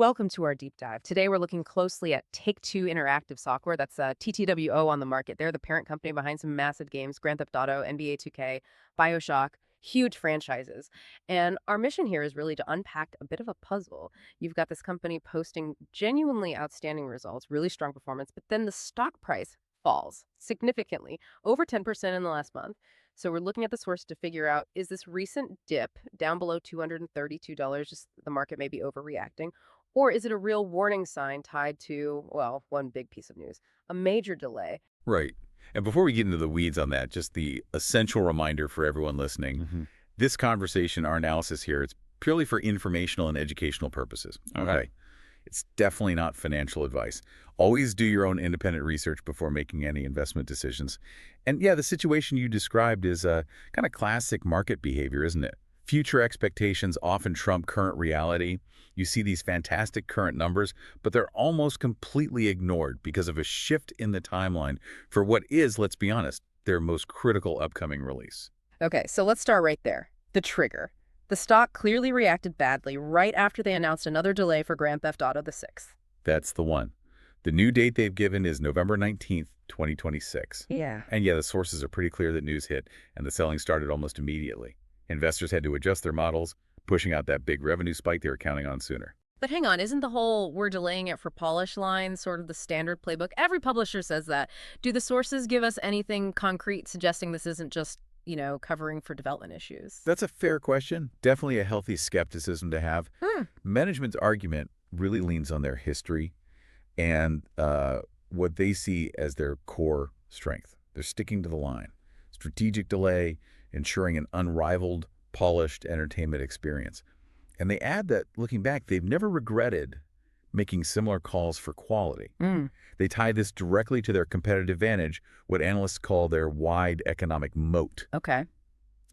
Welcome to our deep dive. Today we're looking closely at Take-Two Interactive Software. That's TTWO on the market. They're the parent company behind some massive games, Grand Theft Auto, NBA 2K, BioShock, huge franchises. And our mission here is really to unpack a bit of a puzzle. You've got this company posting genuinely outstanding results, really strong performance, but then the stock price falls significantly, over 10% in the last month. So we're looking at the source to figure out, is this recent dip down below $232, just the market may be overreacting? Or is it a real warning sign tied to, well, one big piece of news, a major delay? Right. And before we get into the weeds on that, just the essential reminder for everyone listening, this conversation, our analysis here, it's purely for informational and educational purposes. Okay. It's definitely not financial advice. Always do your own independent research before making any investment decisions. And yeah, the situation you described is a kind of classic market behavior, isn't it? Future expectations often trump current reality. You see these fantastic current numbers, but they're almost completely ignored because of a shift in the timeline for what is, let's be honest, their most critical upcoming release. Okay, so let's start right there. The trigger. The stock clearly reacted badly right after they announced another delay for Grand Theft Auto the 6th. That's the one. The new date they've given is November 19th, 2026. Yeah. And yeah, the sources are pretty clear that news hit, and the selling started almost immediately. Investors had to adjust their models, pushing out that big revenue spike they were counting on sooner. But hang on, isn't the whole "we're delaying it for polish" line sort of the standard playbook? Every publisher says that. Do the sources give us anything concrete suggesting this isn't just, covering for development issues? That's a fair question. Definitely a healthy skepticism to have. Management's argument really leans on their history and what they see as their core strength. They're sticking to the line. Strategic delay, ensuring an unrivaled, polished entertainment experience. And they add that, looking back, they've never regretted making similar calls for quality. They tie this directly to their competitive advantage, what analysts call their wide economic moat. Okay.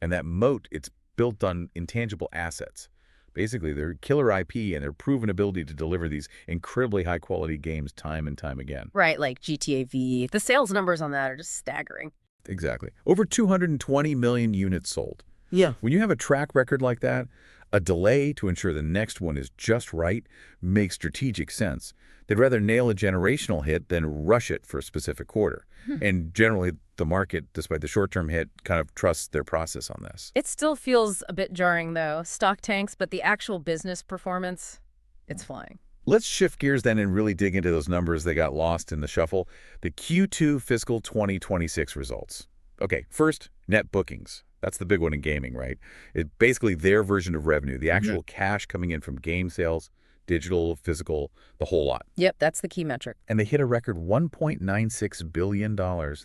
And that moat, it's built on intangible assets. Basically, their killer IP and their proven ability to deliver these incredibly high-quality games time and time again. Right, like GTA V. The sales numbers on that are just staggering. Exactly. Over 220 million units sold. Yeah. When you have a track record like that, a delay to ensure the next one is just right makes strategic sense. They'd rather nail a generational hit than rush it for a specific quarter. And generally, the market, despite the short-term hit, kind of trusts their process on this. It still feels a bit jarring, though. Stock tanks, but the actual business performance, it's flying. Let's shift gears then and really dig into those numbers that got lost in the shuffle. The Q2 fiscal 2026 results. Okay, first, net bookings. That's the big one in gaming, right? It's basically their version of revenue, the actual cash coming in from game sales, digital, physical, the whole lot. Yep, that's the key metric. And they hit a record $1.96 billion.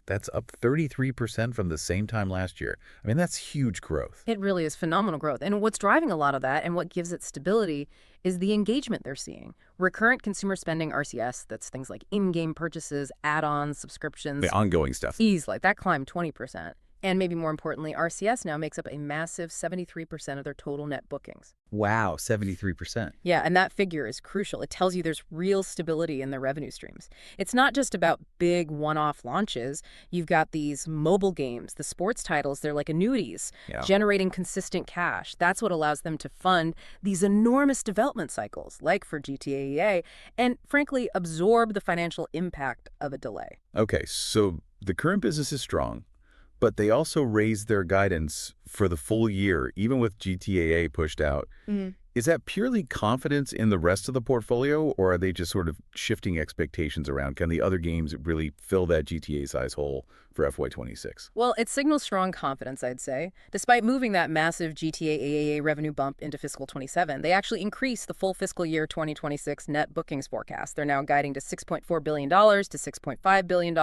That's up 33% from the same time last year. I mean, that's huge growth. It really is phenomenal growth. And what's driving a lot of that and what gives it stability is the engagement they're seeing. Recurrent consumer spending, RCS, that's things like in-game purchases, add-ons, subscriptions. The ongoing stuff. Easily. That climbed 20%. And maybe more importantly, RCS now makes up a massive 73% of their total net bookings. Wow, 73%. Yeah, and that figure is crucial. It tells you there's real stability in their revenue streams. It's not just about big one-off launches. You've got these mobile games, the sports titles, they're like annuities, generating consistent cash. That's what allows them to fund these enormous development cycles, like for GTA EA, and frankly, absorb the financial impact of a delay. Okay, so the current business is strong, but they also raised their guidance for the full year, even with GTA pushed out. Is that purely confidence in the rest of the portfolio, or are they just sort of shifting expectations around? Can the other games really fill that GTA-size hole for FY26? Well, it signals strong confidence, I'd say. Despite moving that massive GTA AAA revenue bump into fiscal 27, they actually increased the full fiscal year 2026 net bookings forecast. They're now guiding to $6.4 billion to $6.5 billion.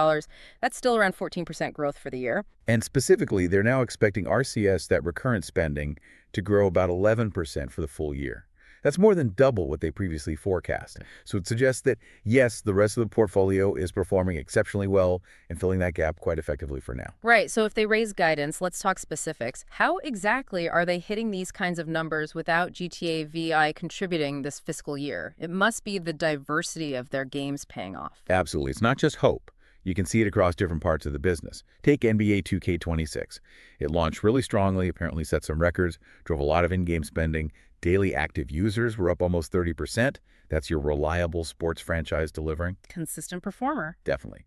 That's still around 14% growth for the year. And specifically, they're now expecting RCS, that recurrent spending, to grow about 11% for the full year. That's more than double what they previously forecast. So it suggests that, yes, the rest of the portfolio is performing exceptionally well and filling that gap quite effectively for now. Right, so if they raise guidance, let's talk specifics. How exactly are they hitting these kinds of numbers without GTA VI contributing this fiscal year? It must be the diversity of their games paying off. Absolutely. It's not just hope. You can see it across different parts of the business. Take NBA 2K26. It launched really strongly, apparently set some records, drove a lot of in-game spending. Daily active users were up almost 30%. That's your reliable sports franchise delivering. Consistent performer. Definitely.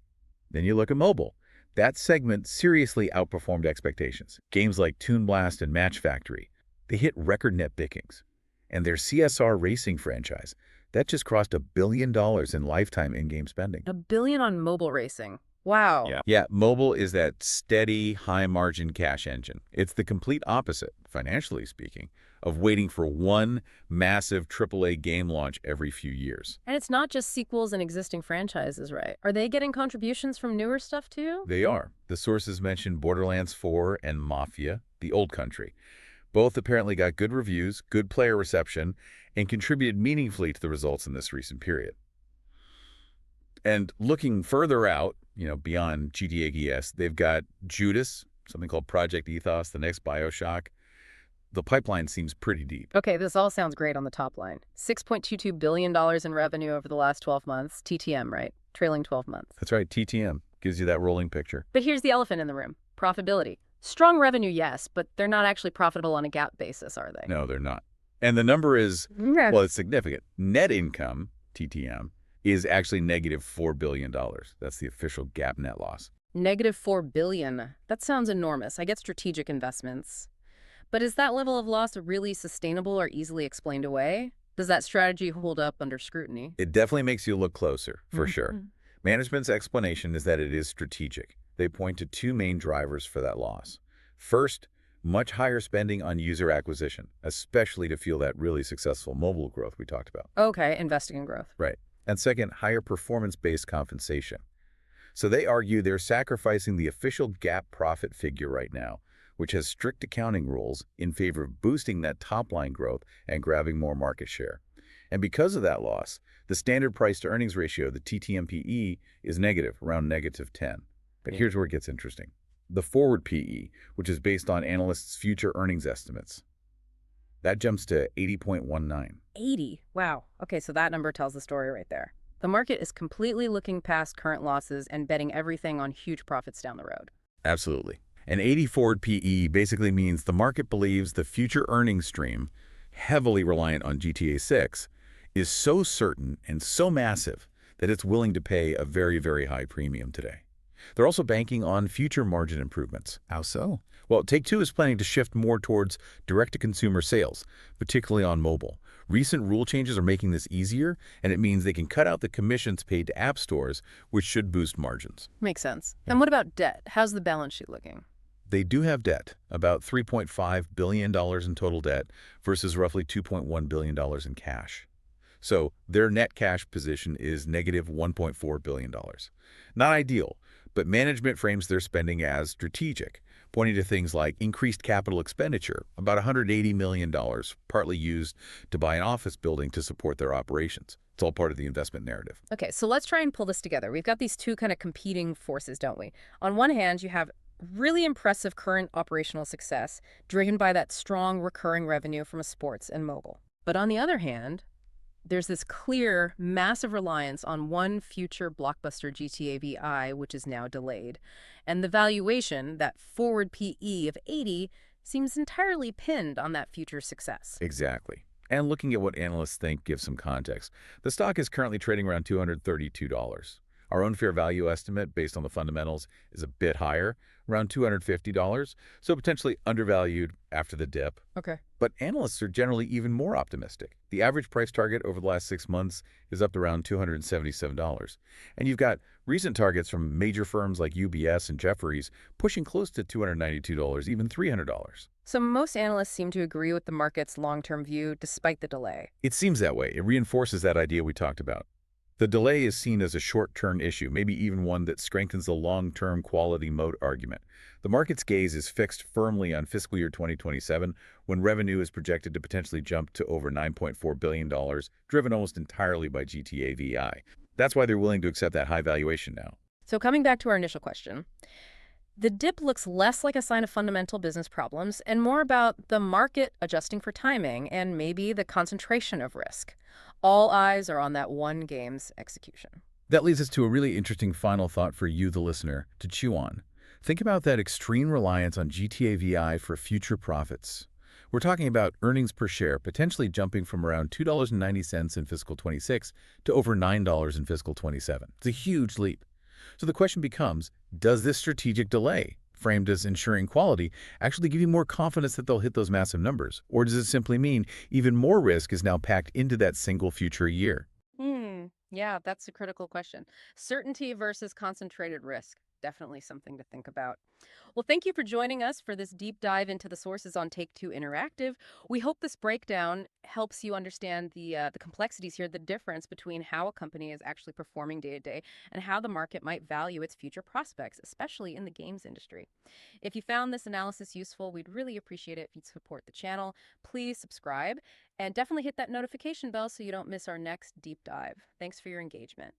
Then you look at mobile. That segment seriously outperformed expectations. Games like Toon Blast and Match Factory, they hit record net bookings. And their CSR racing franchise, that just crossed $1 billion in lifetime in-game spending. $1 billion on mobile racing. Wow. Yeah, mobile is that steady, high-margin cash engine. It's the complete opposite, financially speaking, of waiting for one massive AAA game launch every few years. And it's not just sequels and existing franchises, right? Are they getting contributions from newer stuff too? They are. The sources mentioned Borderlands 4 and Mafia, The Old Country. Both apparently got good reviews, good player reception, and contributed meaningfully to the results in this recent period. And looking further out, beyond GTA ES, they've got Judas, something called Project Ethos, the next BioShock. The pipeline seems pretty deep. Okay, this all sounds great on the top line. $6.22 billion in revenue over the last 12 months. TTM, right? Trailing 12 months. That's right, TTM gives you that rolling picture. But here's the elephant in the room. Profitability. Strong revenue, yes, but they're not actually profitable on a GAAP basis, are they? No, they're not. And the number is, well, it's significant. Net income, TTM, is actually negative $4 billion. That's the official GAAP net loss. Negative $4 billion. That sounds enormous. I get strategic investments. But is that level of loss really sustainable or easily explained away? Does that strategy hold up under scrutiny? It definitely makes you look closer, for sure. Management's explanation is that it is strategic. They point to two main drivers for that loss. First, much higher spending on user acquisition, especially to fuel that really successful mobile growth we talked about. Okay, investing in growth. Right. And second, higher performance-based compensation. So they argue they're sacrificing the official GAAP profit figure right now, which has strict accounting rules in favor of boosting that top-line growth and grabbing more market share. And because of that loss, the standard price-to-earnings ratio, the TTM-PE, is negative, around negative 10. But here's where it gets interesting. The forward PE, which is based on analysts' future earnings estimates, that jumps to 80.19. 80? Wow. Okay, so that number tells the story right there. The market is completely looking past current losses and betting everything on huge profits down the road. Absolutely. An 80 forward PE basically means the market believes the future earnings stream, heavily reliant on GTA 6, is so certain and so massive that it's willing to pay a very, very high premium today. They're also banking on future margin improvements. How so? Well, Take-Two is planning to shift more towards direct-to-consumer sales, particularly on mobile. Recent rule changes are making this easier, and it means they can cut out the commissions paid to app stores, which should boost margins. Makes sense. And what about debt? How's the balance sheet looking? They do have debt, about $3.5 billion in total debt versus roughly $2.1 billion in cash. So their net cash position is negative $1.4 billion. Not ideal, but management frames their spending as strategic, pointing to things like increased capital expenditure, about $180 million, partly used to buy an office building to support their operations. It's all part of the investment narrative. Okay, so let's try and pull this together. We've got these two kind of competing forces, don't we? On one hand, you have really impressive current operational success driven by that strong recurring revenue from sports and mobile. But on the other hand, there's this clear, massive reliance on one future blockbuster GTA VI, which is now delayed. And the valuation, that forward PE of 80, seems entirely pinned on that future success. Exactly. And looking at what analysts think gives some context, the stock is currently trading around $232. Our own fair value estimate, based on the fundamentals, is a bit higher, around $250, so potentially undervalued after the dip. Okay. But analysts are generally even more optimistic. The average price target over the last 6 months is up to around $277. And you've got recent targets from major firms like UBS and Jefferies pushing close to $292, even $300. So most analysts seem to agree with the market's long-term view despite the delay. It seems that way. It reinforces that idea we talked about. The delay is seen as a short-term issue, maybe even one that strengthens the long-term quality moat argument. The market's gaze is fixed firmly on fiscal year 2027, when revenue is projected to potentially jump to over $9.4 billion, driven almost entirely by GTA VI. That's why they're willing to accept that high valuation now. So coming back to our initial question, the dip looks less like a sign of fundamental business problems and more about the market adjusting for timing and maybe the concentration of risk. All eyes are on that one game's execution. That leads us to a really interesting final thought for you, the listener, to chew on. Think about that extreme reliance on GTA VI for future profits. We're talking about earnings per share potentially jumping from around $2.90 in fiscal 26 to over $9 in fiscal 27. It's a huge leap. So the question becomes, does this strategic delay, framed as ensuring quality, actually give you more confidence that they'll hit those massive numbers? Or does it simply mean even more risk is now packed into that single future year? Yeah, that's a critical question. Certainty versus concentrated risk. Definitely something to think about. Well, thank you for joining us for this deep dive into the sources on Take-Two Interactive. We hope this breakdown helps you understand the complexities here, the difference between how a company is actually performing day to day and how the market might value its future prospects, especially in the games industry. If you found this analysis useful, we'd really appreciate it if you'd support the channel. Please subscribe and definitely hit that notification bell so you don't miss our next deep dive. Thanks for your engagement.